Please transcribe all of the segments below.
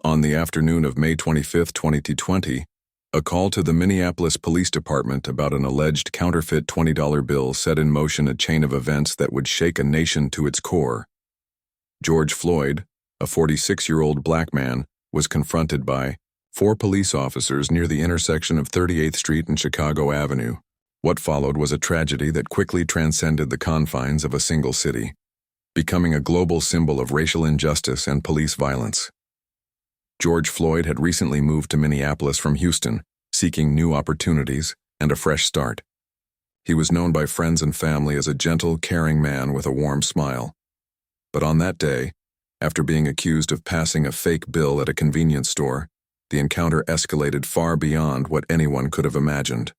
On the afternoon of May 25, 2020, a call to the Minneapolis Police Department about an alleged counterfeit $20 bill set in motion a chain of events that would shake a nation to its core. George Floyd, a 46-year-old black man, was confronted by 4 police officers near the intersection of 38th Street and Chicago Avenue. What followed was a tragedy that quickly transcended the confines of a single city, becoming a global symbol of racial injustice and police violence. George Floyd had recently moved to Minneapolis from Houston, seeking new opportunities and a fresh start. He was known by friends and family as a gentle, caring man with a warm smile. But on that day, after being accused of passing a fake bill at a convenience store, the encounter escalated far beyond what anyone could have imagined.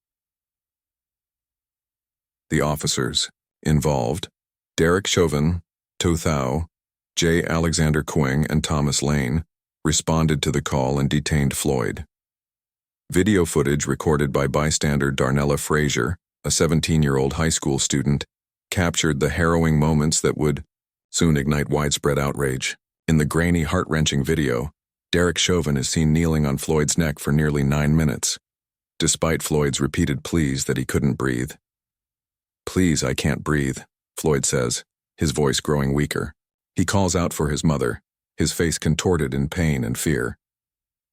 The officers involved, Derek Chauvin, To Thao, J. Alexander Quing, and Thomas Lane, responded to the call and detained Floyd. Video footage recorded by bystander Darnella Frazier, a 17-year-old high school student, captured the harrowing moments that would soon ignite widespread outrage. In the grainy, heart-wrenching video, Derek Chauvin is seen kneeling on Floyd's neck for nearly 9 minutes, despite Floyd's repeated pleas that he couldn't breathe. "Please, I can't breathe," Floyd says, his voice growing weaker. He calls out for his mother, his face contorted in pain and fear.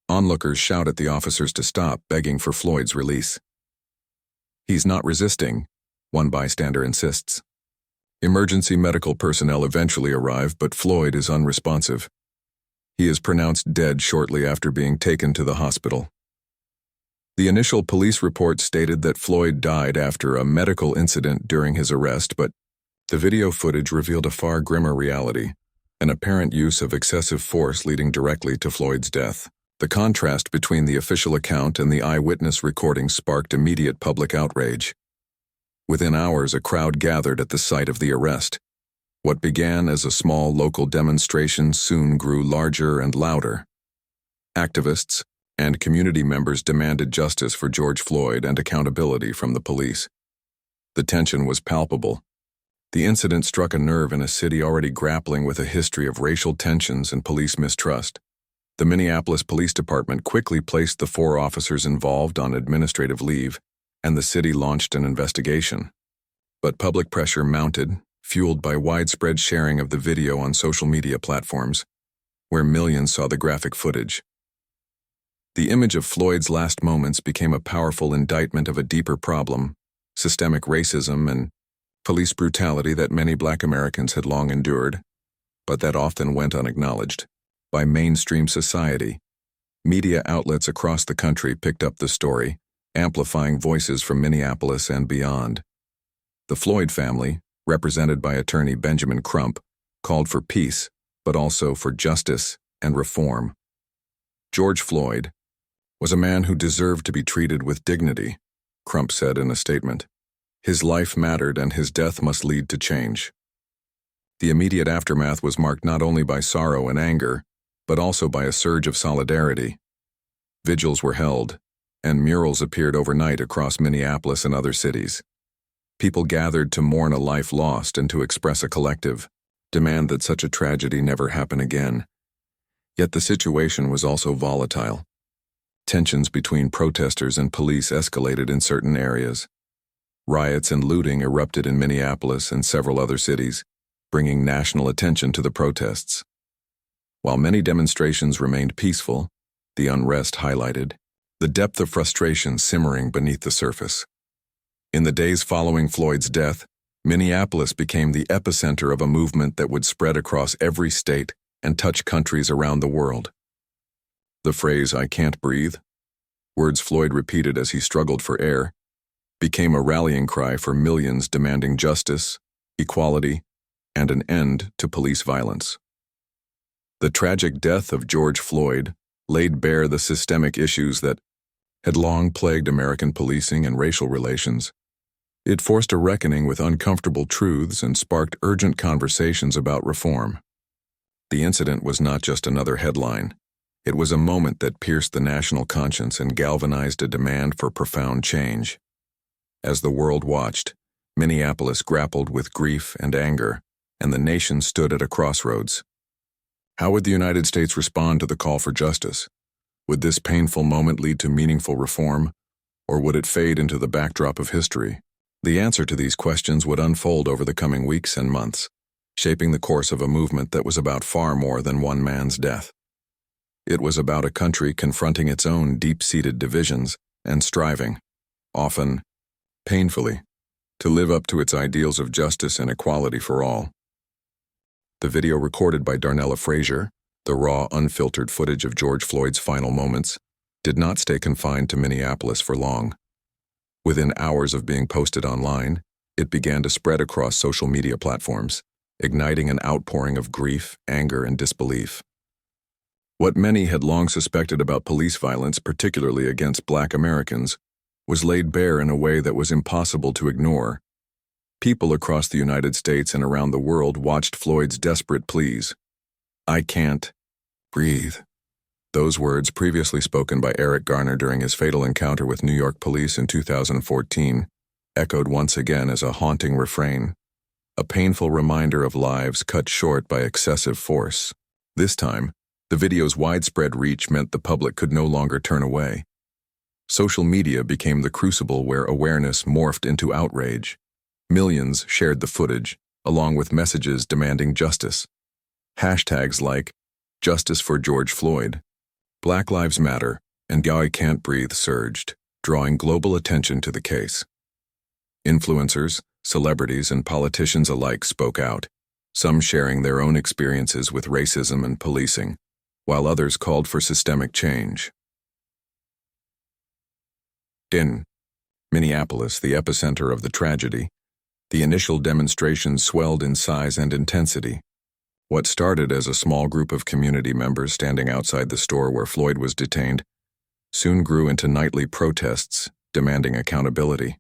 Onlookers shout at the officers to stop, begging for Floyd's release. "He's not resisting," one bystander insists. Emergency medical personnel eventually arrive, but Floyd is unresponsive. He is pronounced dead shortly after being taken to the hospital. The initial police report stated that Floyd died after a medical incident during his arrest, but the video footage revealed a far grimmer reality, an apparent use of excessive force leading directly to Floyd's death. The contrast between the official account and the eyewitness recording sparked immediate public outrage. Within hours, a crowd gathered at the site of the arrest. What began as a small local demonstration soon grew larger and louder. Activists and community members demanded justice for George Floyd and accountability from the police. The tension was palpable. The incident struck a nerve in a city already grappling with a history of racial tensions and police mistrust. The Minneapolis Police Department quickly placed the 4 officers involved on administrative leave, and the city launched an investigation. But public pressure mounted, fueled by widespread sharing of the video on social media platforms, where millions saw the graphic footage. The image of Floyd's last moments became a powerful indictment of a deeper problem, systemic racism and police brutality that many Black Americans had long endured, but that often went unacknowledged by mainstream society. Media outlets across the country picked up the story, amplifying voices from Minneapolis and beyond. The Floyd family, represented by attorney Benjamin Crump, called for peace, but also for justice and reform. George Floyd was a man who deserved to be treated with dignity, Crump said in a statement. His life mattered and his death must lead to change. The immediate aftermath was marked not only by sorrow and anger, but also by a surge of solidarity. Vigils were held, and murals appeared overnight across Minneapolis and other cities. People gathered to mourn a life lost and to express a collective demand that such a tragedy never happen again. Yet the situation was also volatile. Tensions between protesters and police escalated in certain areas. Riots and looting erupted in Minneapolis and several other cities, bringing national attention to the protests. While many demonstrations remained peaceful, the unrest highlighted the depth of frustration simmering beneath the surface. In the days following Floyd's death, Minneapolis became the epicenter of a movement that would spread across every state and touch countries around the world. The phrase, "I can't breathe," words Floyd repeated as he struggled for air, became a rallying cry for millions demanding justice, equality, and an end to police violence. The tragic death of George Floyd laid bare the systemic issues that had long plagued American policing and racial relations. It forced a reckoning with uncomfortable truths and sparked urgent conversations about reform. The incident was not just another headline. It was a moment that pierced the national conscience and galvanized a demand for profound change. As the world watched, Minneapolis grappled with grief and anger, and the nation stood at a crossroads. How would the United States respond to the call for justice? Would this painful moment lead to meaningful reform, or would it fade into the backdrop of history? The answer to these questions would unfold over the coming weeks and months, shaping the course of a movement that was about far more than one man's death. It was about a country confronting its own deep-seated divisions and striving, often painfully, to live up to its ideals of justice and equality for all. The video recorded by Darnella Frazier, the raw, unfiltered footage of George Floyd's final moments, did not stay confined to Minneapolis for long. Within hours of being posted online, it began to spread across social media platforms, igniting an outpouring of grief, anger, and disbelief. What many had long suspected about police violence, particularly against Black Americans, was laid bare in a way that was impossible to ignore. People across the United States and around the world watched Floyd's desperate pleas. "I can't breathe." Those words, previously spoken by Eric Garner during his fatal encounter with New York police in 2014, echoed once again as a haunting refrain, a painful reminder of lives cut short by excessive force. This time, the video's widespread reach meant the public could no longer turn away. Social media became the crucible where awareness morphed into outrage. Millions shared the footage, along with messages demanding justice. Hashtags like "Justice for George Floyd," "Black Lives Matter," and "I Can't Breathe" surged, drawing global attention to the case. Influencers, celebrities, and politicians alike spoke out, some sharing their own experiences with racism and policing, while others called for systemic change. In Minneapolis, the epicenter of the tragedy, the initial demonstrations swelled in size and intensity. What started as a small group of community members standing outside the store where Floyd was detained soon grew into nightly protests demanding accountability.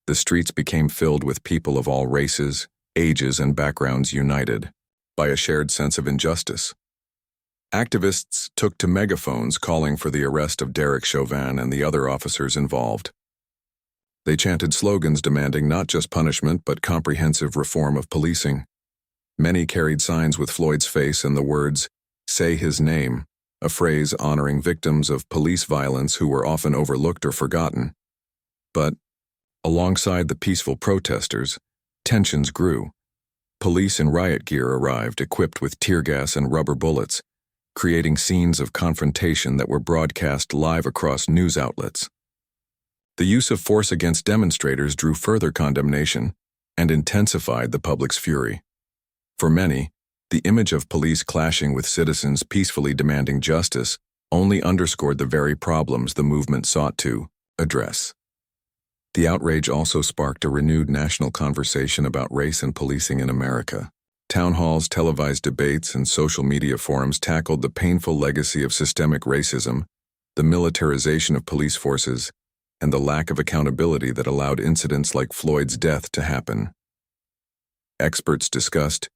The streets became filled with people of all races, ages, and backgrounds united by a shared sense of injustice. Activists took to megaphones calling for the arrest of Derek Chauvin and the other officers involved. They chanted slogans demanding not just punishment but comprehensive reform of policing. Many carried signs with Floyd's face and the words, "Say his name," a phrase honoring victims of police violence who were often overlooked or forgotten. But, alongside the peaceful protesters, tensions grew. Police in riot gear arrived, equipped with tear gas and rubber bullets, creating scenes of confrontation that were broadcast live across news outlets. The use of force against demonstrators drew further condemnation and intensified the public's fury. For many, the image of police clashing with citizens peacefully demanding justice only underscored the very problems the movement sought to address. The outrage also sparked a renewed national conversation about race and policing in America. Town halls, televised debates, and social media forums tackled the painful legacy of systemic racism, the militarization of police forces, and the lack of accountability that allowed incidents like Floyd's death to happen. Experts discussed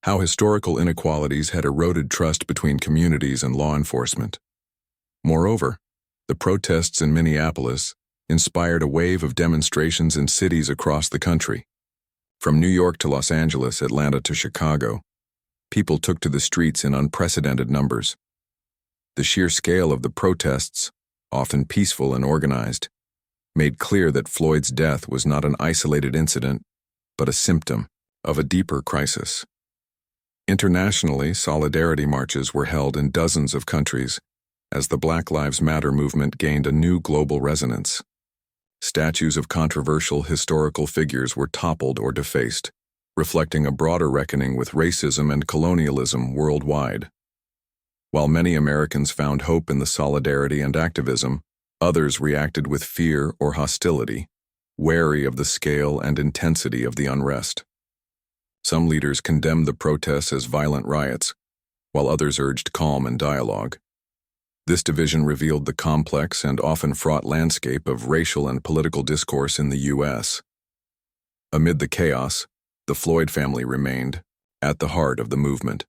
how historical inequalities had eroded trust between communities and law enforcement. Moreover, the protests in Minneapolis inspired a wave of demonstrations in cities across the country. From New York to Los Angeles, Atlanta to Chicago, people took to the streets in unprecedented numbers. The sheer scale of the protests, often peaceful and organized, made clear that Floyd's death was not an isolated incident, but a symptom of a deeper crisis. Internationally, solidarity marches were held in dozens of countries as the Black Lives Matter movement gained a new global resonance. Statues of controversial historical figures were toppled or defaced, reflecting a broader reckoning with racism and colonialism worldwide. While many Americans found hope in the solidarity and activism, others reacted with fear or hostility, wary of the scale and intensity of the unrest. Some leaders condemned the protests as violent riots, while others urged calm and dialogue. This division revealed the complex and often fraught landscape of racial and political discourse in the U.S. Amid the chaos, the Floyd family remained at the heart of the movement.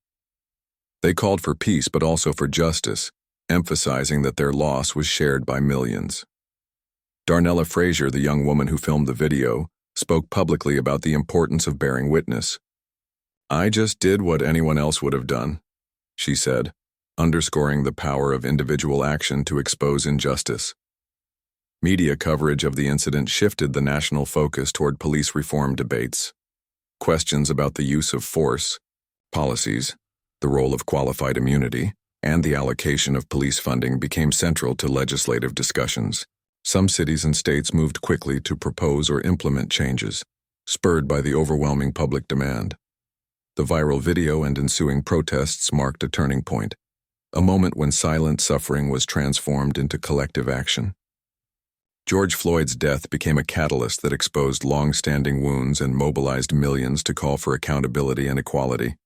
They called for peace but also for justice, emphasizing that their loss was shared by millions. Darnella Frazier, the young woman who filmed the video, spoke publicly about the importance of bearing witness. "I just did what anyone else would have done. she said, underscoring the power of individual action to expose injustice. Media coverage of the incident shifted the national focus toward police reform debates. Questions about the use of force, policies, the role of qualified immunity, and the allocation of police funding became central to legislative discussions. Some cities and states moved quickly to propose or implement changes, spurred by the overwhelming public demand. The viral video and ensuing protests marked a turning point, a moment when silent suffering was transformed into collective action. George Floyd's death became a catalyst that exposed long-standing wounds and mobilized millions to call for accountability and equality.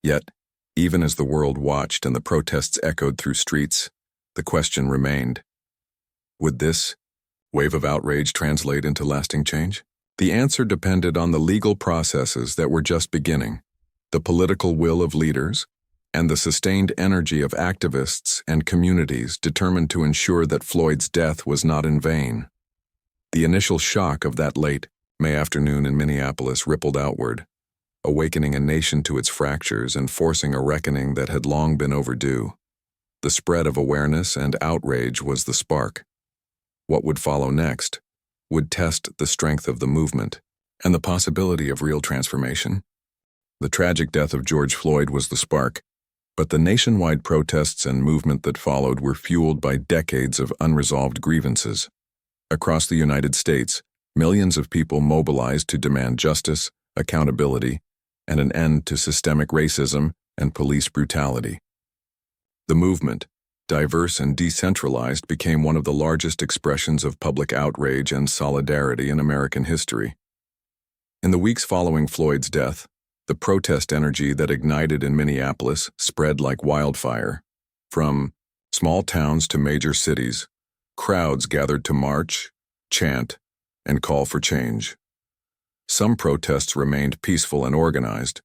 Yet, even as the world watched and the protests echoed through streets, the question remained: would this wave of outrage translate into lasting change? The answer depended on the legal processes that were just beginning, the political will of leaders, and the sustained energy of activists and communities determined to ensure that Floyd's death was not in vain. The initial shock of that late May afternoon in Minneapolis rippled outward, awakening a nation to its fractures and forcing a reckoning that had long been overdue. The spread of awareness and outrage was the spark. What would follow next would test the strength of the movement and the possibility of real transformation. The tragic death of George Floyd was the spark, but the nationwide protests and movement that followed were fueled by decades of unresolved grievances. Across the United States, millions of people mobilized to demand justice, accountability, and an end to systemic racism and police brutality. The movement, diverse and decentralized, became one of the largest expressions of public outrage and solidarity in American history. In the weeks following Floyd's death, the protest energy that ignited in Minneapolis spread like wildfire. From small towns to major cities, crowds gathered to march, chant, and call for change. Some protests remained peaceful and organized,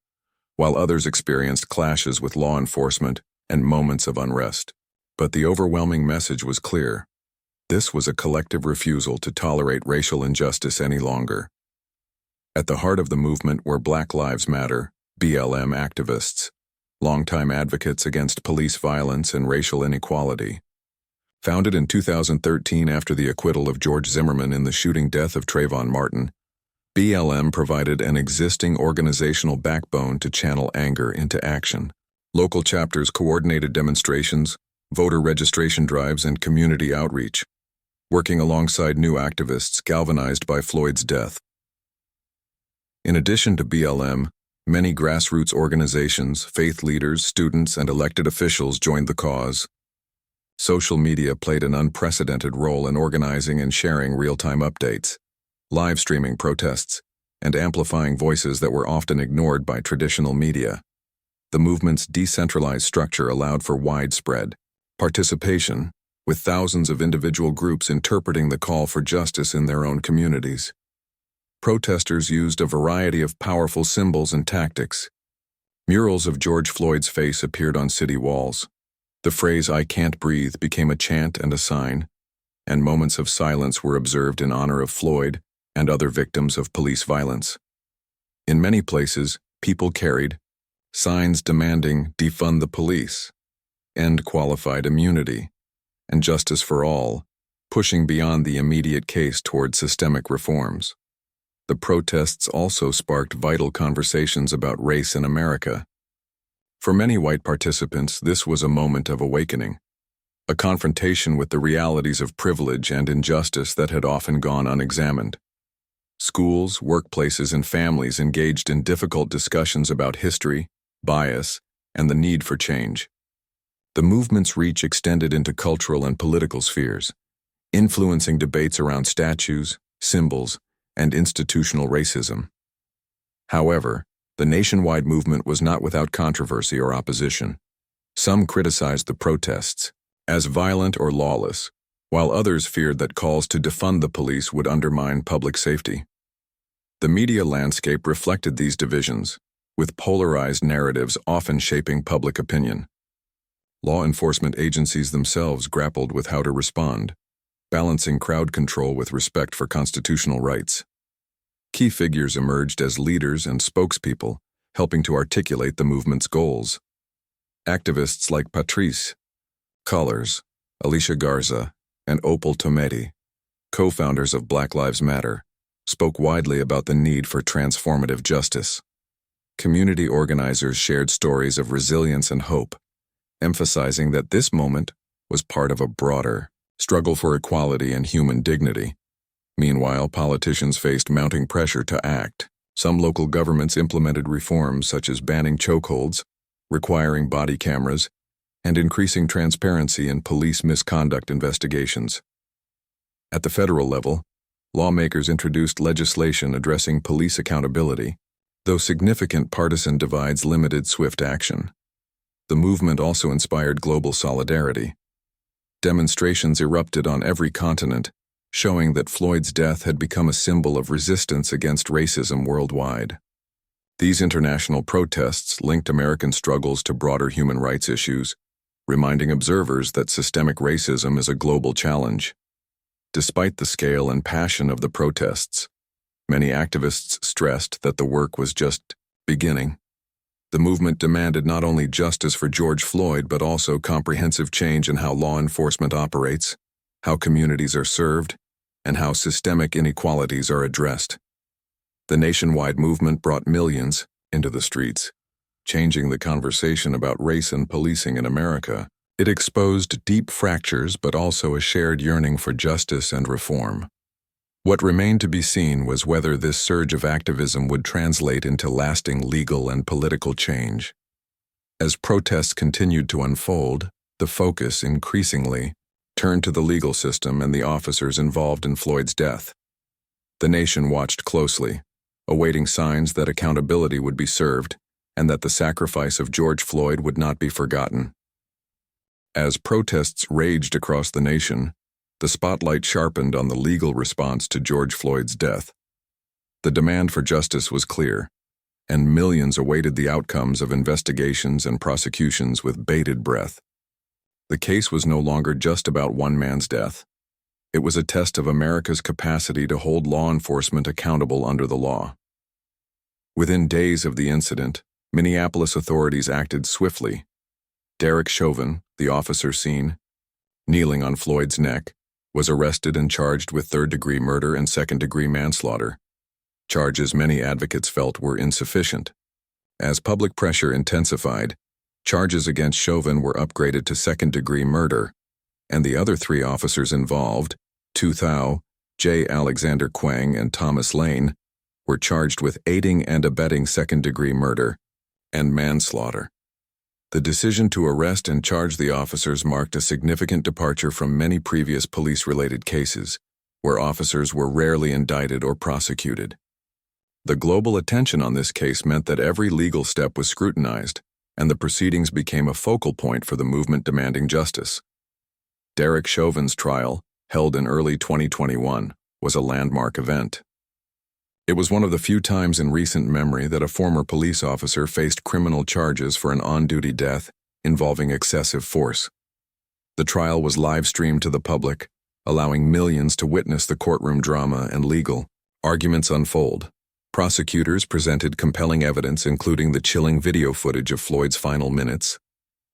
while others experienced clashes with law enforcement and moments of unrest. But the overwhelming message was clear. This was a collective refusal to tolerate racial injustice any longer. At the heart of the movement were Black Lives Matter, BLM activists, longtime advocates against police violence and racial inequality. Founded in 2013 after the acquittal of George Zimmerman in the shooting death of Trayvon Martin, BLM provided an existing organizational backbone to channel anger into action. Local chapters coordinated demonstrations, voter registration drives, and community outreach, working alongside new activists galvanized by Floyd's death. In addition to BLM, many grassroots organizations, faith leaders, students, and elected officials joined the cause. Social media played an unprecedented role in organizing and sharing real-time updates, live streaming protests, and amplifying voices that were often ignored by traditional media. The movement's decentralized structure allowed for widespread participation, with thousands of individual groups interpreting the call for justice in their own communities. Protesters used a variety of powerful symbols and tactics. Murals of George Floyd's face appeared on city walls. The phrase "I can't breathe" became a chant and a sign, and moments of silence were observed in honor of Floyd and other victims of police violence. In many places, people carried signs demanding "defund the police," "end qualified immunity," and "justice for all," pushing beyond the immediate case toward systemic reforms. The protests also sparked vital conversations about race in America. For many white participants, this was a moment of awakening, a confrontation with the realities of privilege and injustice that had often gone unexamined. Schools, workplaces, and families engaged in difficult discussions about history, bias, and the need for change. The movement's reach extended into cultural and political spheres, influencing debates around statues, symbols, and institutional racism. However, the nationwide movement was not without controversy or opposition. Some criticized the protests as violent or lawless, while others feared that calls to defund the police would undermine public safety. The media landscape reflected these divisions, with polarized narratives often shaping public opinion. Law enforcement agencies themselves grappled with how to respond, balancing crowd control with respect for constitutional rights. Key figures emerged as leaders and spokespeople, helping to articulate the movement's goals. Activists like Patrice Cullors, Alicia Garza, and Opal Tometi, co-founders of Black Lives Matter, spoke widely about the need for transformative justice. Community organizers shared stories of resilience and hope, emphasizing that this moment was part of a broader struggle for equality and human dignity. Meanwhile, politicians faced mounting pressure to act. Some local governments implemented reforms such as banning chokeholds, requiring body cameras, and increasing transparency in police misconduct investigations. At the federal level, lawmakers introduced legislation addressing police accountability, though significant partisan divides limited swift action. The movement also inspired global solidarity. Demonstrations erupted on every continent, showing that Floyd's death had become a symbol of resistance against racism worldwide. These international protests linked American struggles to broader human rights issues, reminding observers that systemic racism is a global challenge. Despite the scale and passion of the protests, many activists stressed that the work was just beginning. The movement demanded not only justice for George Floyd but also comprehensive change in how law enforcement operates, how communities are served, and how systemic inequalities are addressed. The nationwide movement brought millions into the streets, changing the conversation about race and policing in America. It exposed deep fractures but also a shared yearning for justice and reform. What remained to be seen was whether this surge of activism would translate into lasting legal and political change. As protests continued to unfold, the focus increasingly turned to the legal system and the officers involved in Floyd's death. The nation watched closely, awaiting signs that accountability would be served and that the sacrifice of George Floyd would not be forgotten. As protests raged across the nation, the spotlight sharpened on the legal response to George Floyd's death. The demand for justice was clear, and millions awaited the outcomes of investigations and prosecutions with bated breath. The case was no longer just about one man's death. It was a test of America's capacity to hold law enforcement accountable under the law. Within days of the incident, Minneapolis authorities acted swiftly. Derek Chauvin, the officer seen kneeling on Floyd's neck, was arrested and charged with third-degree murder and second-degree manslaughter, charges many advocates felt were insufficient. As public pressure intensified, charges against Chauvin were upgraded to second-degree murder, and the other three officers involved, Tu Thao, J. Alexander Kueng, and Thomas Lane, were charged with aiding and abetting second-degree murder and manslaughter. The decision to arrest and charge the officers marked a significant departure from many previous police-related cases, where officers were rarely indicted or prosecuted. The global attention on this case meant that every legal step was scrutinized, and the proceedings became a focal point for the movement demanding justice. Derek Chauvin's trial, held in early 2021, was a landmark event. It was one of the few times in recent memory that a former police officer faced criminal charges for an on-duty death involving excessive force. The trial was live-streamed to the public, allowing millions to witness the courtroom drama and legal arguments unfold. Prosecutors presented compelling evidence, including the chilling video footage of Floyd's final minutes,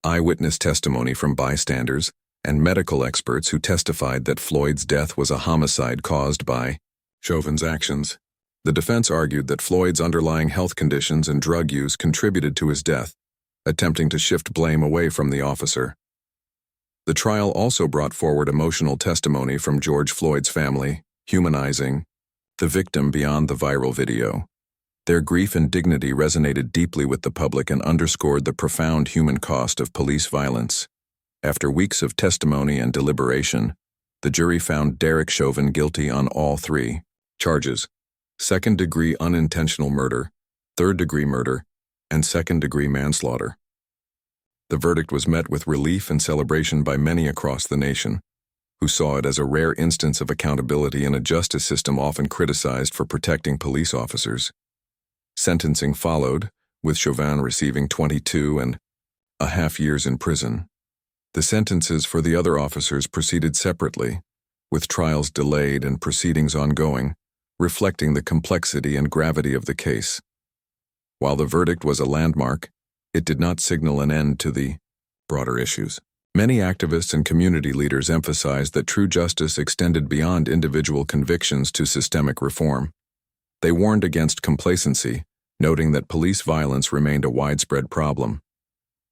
eyewitness testimony from bystanders, and medical experts who testified that Floyd's death was a homicide caused by Chauvin's actions. The defense argued that Floyd's underlying health conditions and drug use contributed to his death, attempting to shift blame away from the officer. The trial also brought forward emotional testimony from George Floyd's family, humanizing the victim beyond the viral video. Their grief and dignity resonated deeply with the public and underscored the profound human cost of police violence. After weeks of testimony and deliberation, the jury found Derek Chauvin guilty on all three charges: second-degree unintentional murder, third-degree murder, and second-degree manslaughter. The verdict was met with relief and celebration by many across the nation, who saw it as a rare instance of accountability in a justice system often criticized for protecting police officers. Sentencing followed, with Chauvin receiving 22.5 years in prison. The sentences for the other officers proceeded separately, with trials delayed and proceedings ongoing, reflecting the complexity and gravity of the case. While the verdict was a landmark, it did not signal an end to the broader issues. Many activists and community leaders emphasized that true justice extended beyond individual convictions to systemic reform. They warned against complacency, noting that police violence remained a widespread problem.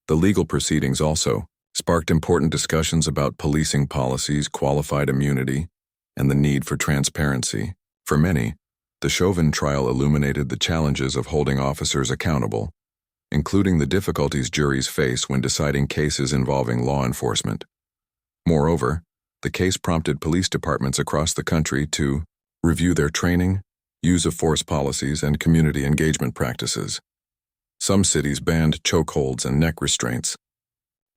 The legal proceedings also sparked important discussions about policing policies, qualified immunity, and the need for transparency. For many, the Chauvin trial illuminated the challenges of holding officers accountable, including the difficulties juries face when deciding cases involving law enforcement. Moreover, the case prompted police departments across the country to review their training, use of force policies, and community engagement practices. Some cities banned chokeholds and neck restraints.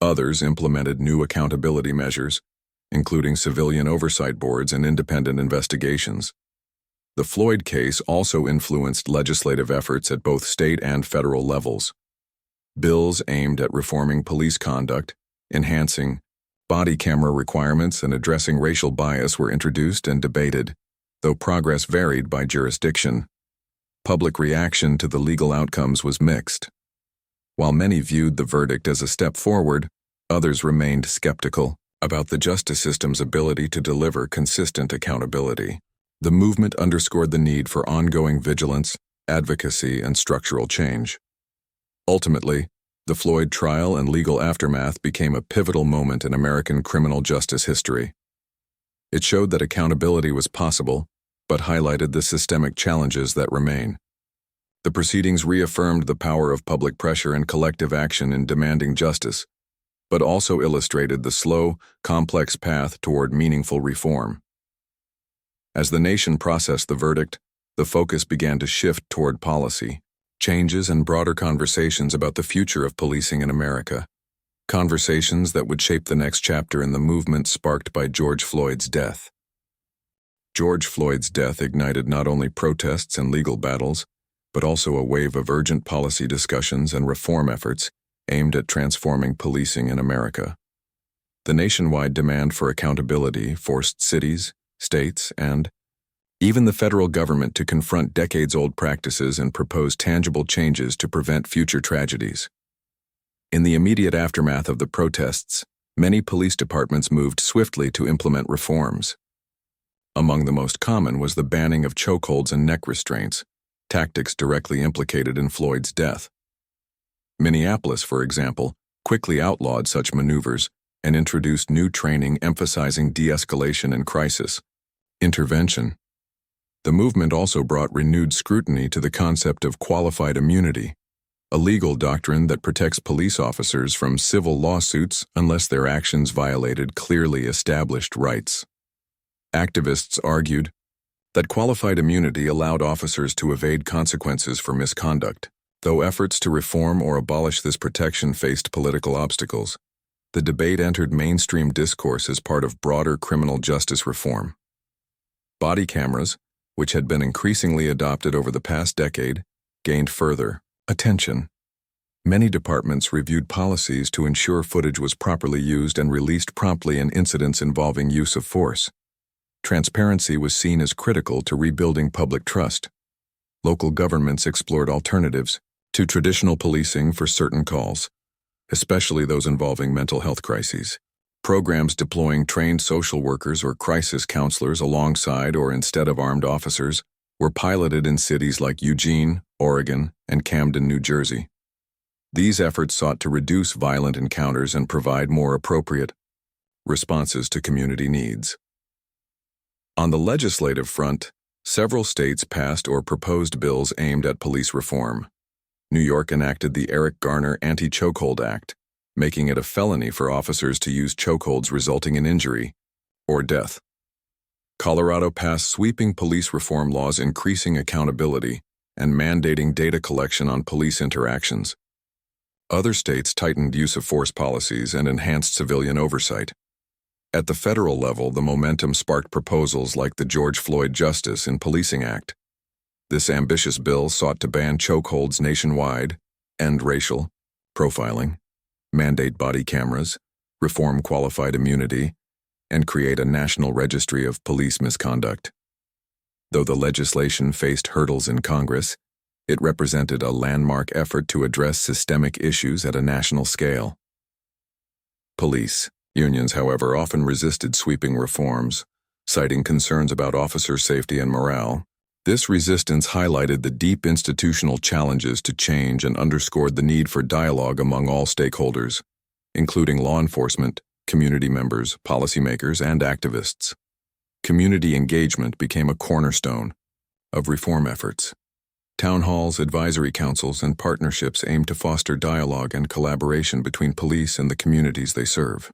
Others implemented new accountability measures, including civilian oversight boards and independent investigations. The Floyd case also influenced legislative efforts at both state and federal levels. Bills aimed at reforming police conduct, enhancing body camera requirements, and addressing racial bias were introduced and debated, though progress varied by jurisdiction. Public reaction to the legal outcomes was mixed. While many viewed the verdict as a step forward, others remained skeptical about the justice system's ability to deliver consistent accountability. The movement underscored the need for ongoing vigilance, advocacy, and structural change. Ultimately, the Floyd trial and legal aftermath became a pivotal moment in American criminal justice history. It showed that accountability was possible, but highlighted the systemic challenges that remain. The proceedings reaffirmed the power of public pressure and collective action in demanding justice, but also illustrated the slow, complex path toward meaningful reform. As the nation processed the verdict, the focus began to shift toward policy, changes, and broader conversations about the future of policing in America. Conversations that would shape the next chapter in the movement sparked by George Floyd's death. George Floyd's death ignited not only protests and legal battles, but also a wave of urgent policy discussions and reform efforts aimed at transforming policing in America. The nationwide demand for accountability forced cities, states, and even the federal government to confront decades-old practices and propose tangible changes to prevent future tragedies. In the immediate aftermath of the protests, many police departments moved swiftly to implement reforms. Among the most common was the banning of chokeholds and neck restraints, tactics directly implicated in Floyd's death. Minneapolis, for example, quickly outlawed such maneuvers and introduced new training emphasizing de-escalation and crisis intervention. The movement also brought renewed scrutiny to the concept of qualified immunity, a legal doctrine that protects police officers from civil lawsuits unless their actions violated clearly established rights. Activists argued that qualified immunity allowed officers to evade consequences for misconduct. Though efforts to reform or abolish this protection faced political obstacles, the debate entered mainstream discourse as part of broader criminal justice reform. Body cameras, which had been increasingly adopted over the past decade, gained further attention. Many departments reviewed policies to ensure footage was properly used and released promptly in incidents involving use of force. Transparency was seen as critical to rebuilding public trust. Local governments explored alternatives to traditional policing for certain calls, especially those involving mental health crises. Programs deploying trained social workers or crisis counselors alongside or instead of armed officers were piloted in cities like Eugene, Oregon, and Camden, New Jersey. These efforts sought to reduce violent encounters and provide more appropriate responses to community needs. On the legislative front, several states passed or proposed bills aimed at police reform. New York enacted the Eric Garner Anti-Chokehold Act, making it a felony for officers to use chokeholds resulting in injury or death. Colorado passed sweeping police reform laws increasing accountability and mandating data collection on police interactions. Other states tightened use of force policies and enhanced civilian oversight. At the federal level, the momentum sparked proposals like the George Floyd Justice in Policing Act. This ambitious bill sought to ban chokeholds nationwide, end racial profiling, mandate body cameras, reform qualified immunity, and create a national registry of police misconduct. Though the legislation faced hurdles in Congress, It represented a landmark effort to address systemic issues at a national scale. Police unions, however, often resisted sweeping reforms, citing concerns about officer safety and morale. This resistance highlighted the deep institutional challenges to change and underscored the need for dialogue among all stakeholders, including law enforcement, community members, policymakers, and activists. Community engagement became a cornerstone of reform efforts. Town halls, advisory councils, and partnerships aimed to foster dialogue and collaboration between police and the communities they serve.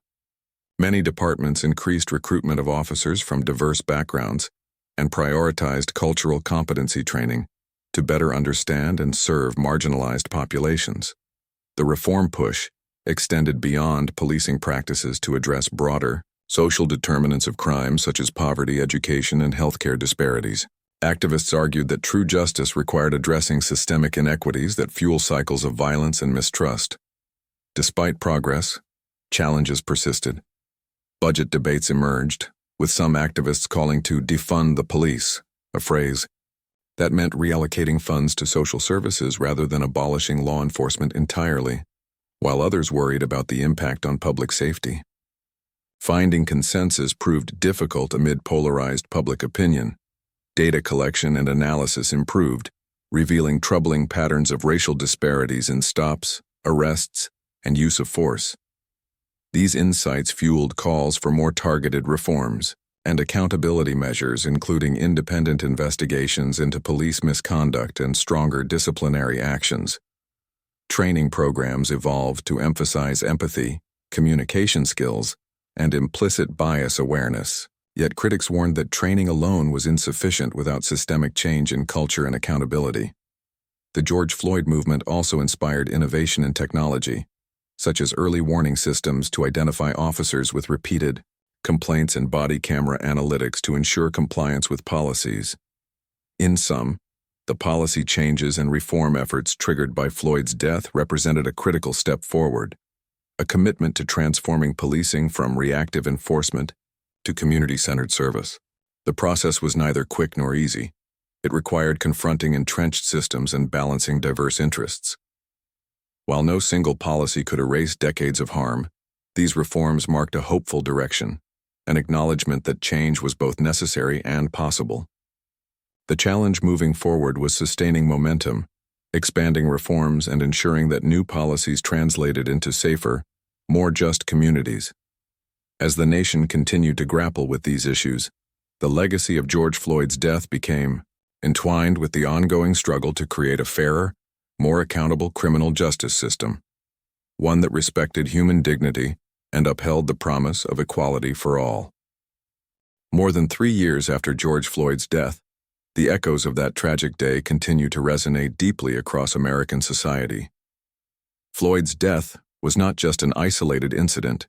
Many departments increased recruitment of officers from diverse backgrounds and prioritized cultural competency training to better understand and serve marginalized populations. The reform push extended beyond policing practices to address broader social determinants of crime such as poverty, education, and healthcare disparities. Activists argued that true justice required addressing systemic inequities that fuel cycles of violence and mistrust. Despite progress, challenges persisted. Budget debates emerged, with some activists calling to defund the police, a phrase that meant reallocating funds to social services rather than abolishing law enforcement entirely, while others worried about the impact on public safety. Finding consensus proved difficult amid polarized public opinion. Data collection and analysis improved, revealing troubling patterns of racial disparities in stops, arrests, and use of force. These insights fueled calls for more targeted reforms and accountability measures, including independent investigations into police misconduct and stronger disciplinary actions. Training programs evolved to emphasize empathy, communication skills, and implicit bias awareness. Yet critics warned that training alone was insufficient without systemic change in culture and accountability. The George Floyd movement also inspired innovation in technology, such as early warning systems to identify officers with repeated complaints and body camera analytics to ensure compliance with policies. In sum, the policy changes and reform efforts triggered by Floyd's death represented a critical step forward, a commitment to transforming policing from reactive enforcement to community-centered service. The process was neither quick nor easy. It required confronting entrenched systems and balancing diverse interests. While no single policy could erase decades of harm, these reforms marked a hopeful direction, an acknowledgement that change was both necessary and possible. The challenge moving forward was sustaining momentum, expanding reforms, and ensuring that new policies translated into safer, more just communities. As the nation continued to grapple with these issues, the legacy of George Floyd's death became entwined with the ongoing struggle to create a fairer, more accountable criminal justice system, one that respected human dignity and upheld the promise of equality for all. More than 3 years after George Floyd's death, the echoes of that tragic day continue to resonate deeply across American society. Floyd's death was not just an isolated incident.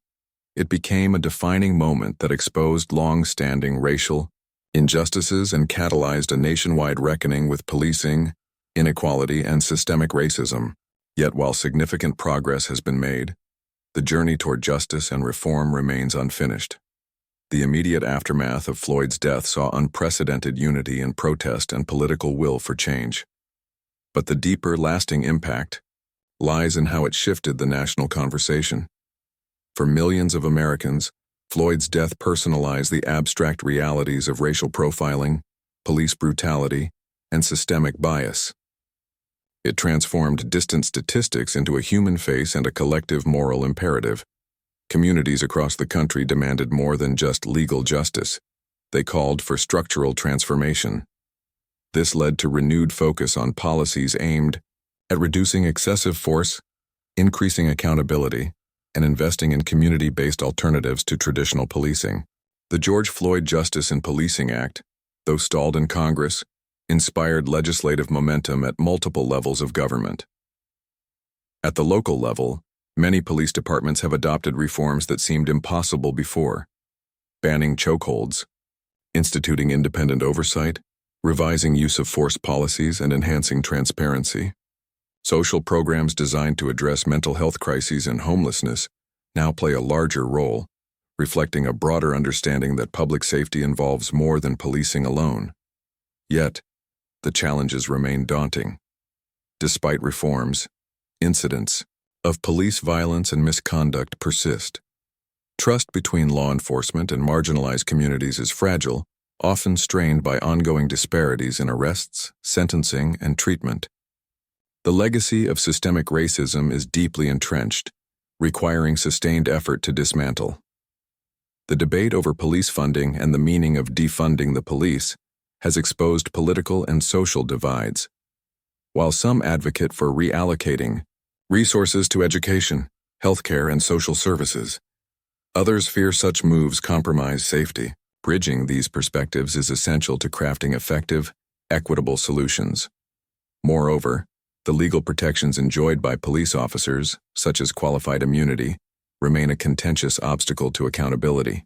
It became a defining moment that exposed long-standing racial injustices and catalyzed a nationwide reckoning with policing, inequality, and systemic racism. Yet while significant progress has been made, the journey toward justice and reform remains unfinished. The immediate aftermath of Floyd's death saw unprecedented unity in protest and political will for change. But the deeper, lasting impact lies in how it shifted the national conversation. For millions of Americans, Floyd's death personalized the abstract realities of racial profiling, police brutality, and systemic bias. It transformed distant statistics into a human face and a collective moral imperative. Communities across the country demanded more than just legal justice. They called for structural transformation. This led to renewed focus on policies aimed at reducing excessive force, increasing accountability, and investing in community-based alternatives to traditional policing. The George Floyd Justice in Policing Act, though stalled in Congress, inspired legislative momentum at multiple levels of government. At the local level, many police departments have adopted reforms that seemed impossible before: banning chokeholds, instituting independent oversight, revising use of force policies, and enhancing transparency. Social programs designed to address mental health crises and homelessness now play a larger role, reflecting a broader understanding that public safety involves more than policing alone. Yet, the challenges remain daunting. Despite reforms, incidents of police violence and misconduct persist. Trust between law enforcement and marginalized communities is fragile, often strained by ongoing disparities in arrests, sentencing, and treatment. The legacy of systemic racism is deeply entrenched, requiring sustained effort to dismantle. The debate over police funding and the meaning of defunding the police has exposed political and social divides. While some advocate for reallocating resources to education, healthcare, and social services, others fear such moves compromise safety. Bridging these perspectives is essential to crafting effective, equitable solutions. Moreover, the legal protections enjoyed by police officers, such as qualified immunity, remain a contentious obstacle to accountability.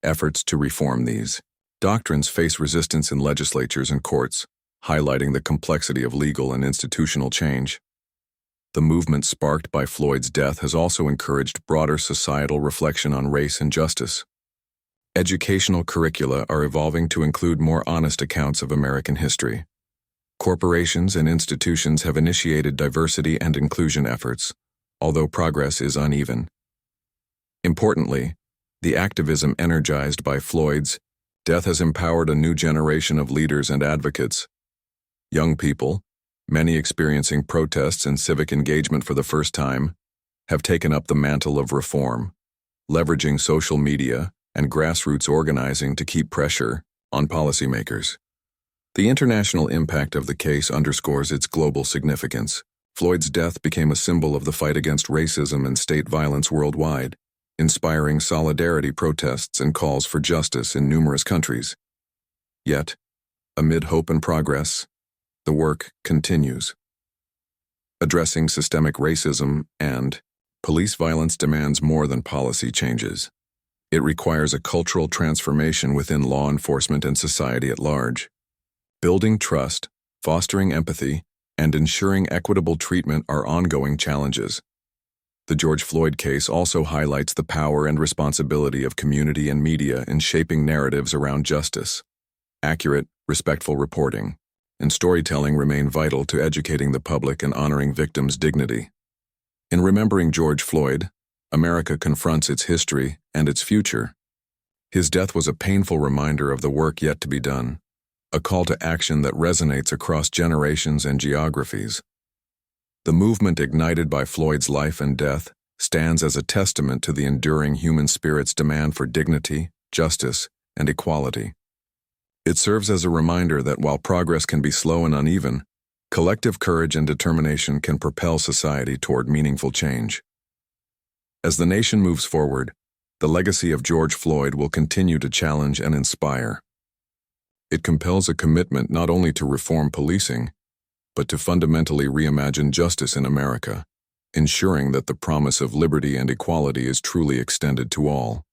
Efforts to reform these doctrines face resistance in legislatures and courts, highlighting the complexity of legal and institutional change. The movement sparked by Floyd's death has also encouraged broader societal reflection on race and justice. Educational curricula are evolving to include more honest accounts of American history. Corporations and institutions have initiated diversity and inclusion efforts, although progress is uneven. Importantly, the activism energized by Floyd's death has empowered a new generation of leaders and advocates. Young people, many experiencing protests and civic engagement for the first time, have taken up the mantle of reform, leveraging social media and grassroots organizing to keep pressure on policymakers. The international impact of the case underscores its global significance. Floyd's death became a symbol of the fight against racism and state violence worldwide, inspiring solidarity protests and calls for justice in numerous countries. Yet, amid hope and progress, the work continues. Addressing systemic racism and police violence demands more than policy changes. It requires a cultural transformation within law enforcement and society at large. Building trust, fostering empathy, and ensuring equitable treatment are ongoing challenges. The George Floyd case also highlights the power and responsibility of community and media in shaping narratives around justice. Accurate, respectful reporting and storytelling remain vital to educating the public and honoring victims' dignity. In remembering George Floyd, America confronts its history and its future. His death was a painful reminder of the work yet to be done, a call to action that resonates across generations and geographies. The movement ignited by Floyd's life and death stands as a testament to the enduring human spirit's demand for dignity, justice, and equality. It serves as a reminder that while progress can be slow and uneven, collective courage and determination can propel society toward meaningful change. As the nation moves forward, the legacy of George Floyd will continue to challenge and inspire. It compels a commitment not only to reform policing, but to fundamentally reimagine justice in America, ensuring that the promise of liberty and equality is truly extended to all.